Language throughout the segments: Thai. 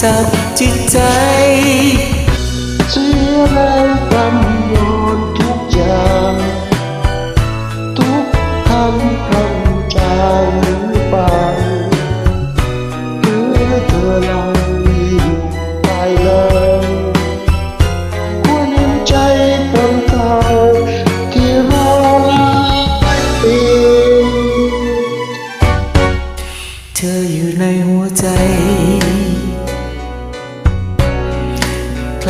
จับจิตใจเสียแรงกำโยนทุกอย่างทุกคำพร่ำจาหรือเปล่าหรือเธอลอยไปเลยควรเห็นใจคนเก่าที่รอหลายปีเธออยู่ในหัวใจ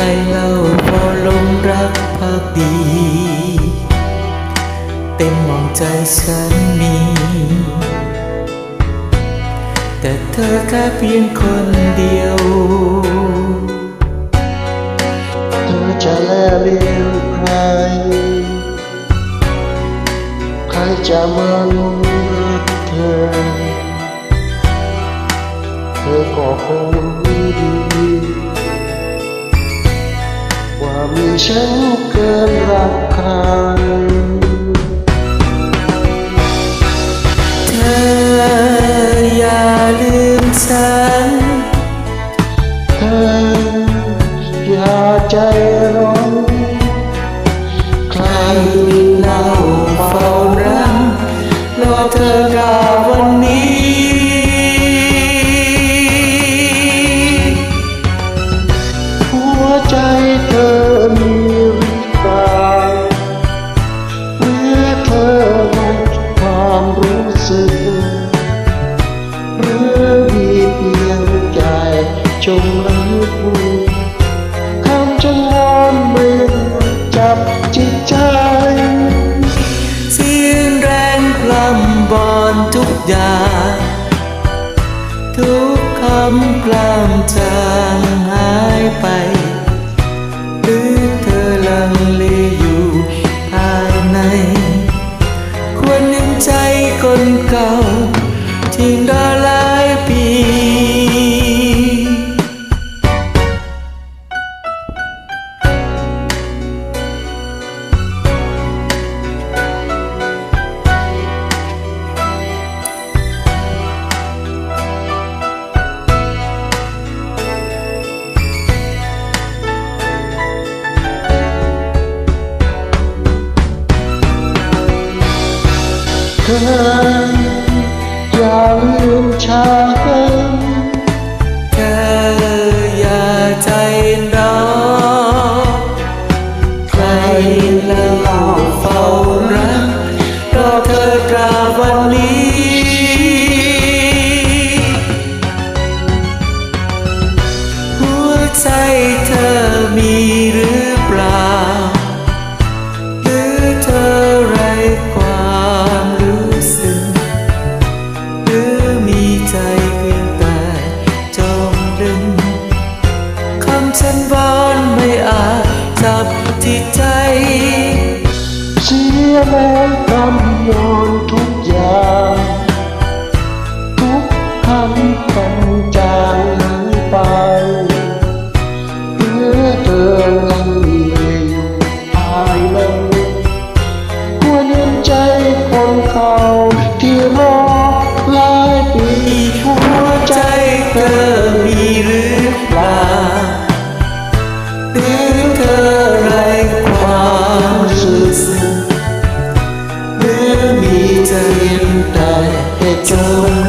ใครเล่าพอลงรักภักดีเต็มมองใจฉันมีแต่เธอแค่เพียงคนเดียวเธอจะแลเลียวใครใครจะมาลงรักเธอเธอก็คงรู้ดีว่ามีฉันเกินรักใครเธออย่าลืมฉันเธออย่าใจร้อนใครเล่าเฝ้ารักรอเธอกลับวันนี้หัวใจเธอมีหรือเปล่าหรือเธอหมดความรู้สึกหรือมีเพียงใจจงรักคำจะงอนมือจับจิตใจเสียงแรงพลำบอนทุกอย่างทุกคำกล่ำจางหายไปหรือเธอลังเลอยู่ภายในควรเห็นใจคนเก่าที่รอหลายปีเธออย่าลืมฉันเธออย่าใจร้อนใครเล่าเฝ้ารักรอเธอกลับวันนี้หัวใจเธอมีหรือเปล่าหรือเธอไร้ความรู้สึกหรือมีใจเพียงแต่จมดึงคำฉันวอนไม่อาจจับจิตใจเสียแรงกำโยนทุกอย่างทุกคำต้องจางหายไปหรือเธอลังเลอยู่ภายในควรเห็นใจคนเขาที่รอหลายปีหัวใจเธอมีหรือเปล่าหรือเธอไร้ความรู้สึกหรือมีใจแต่จม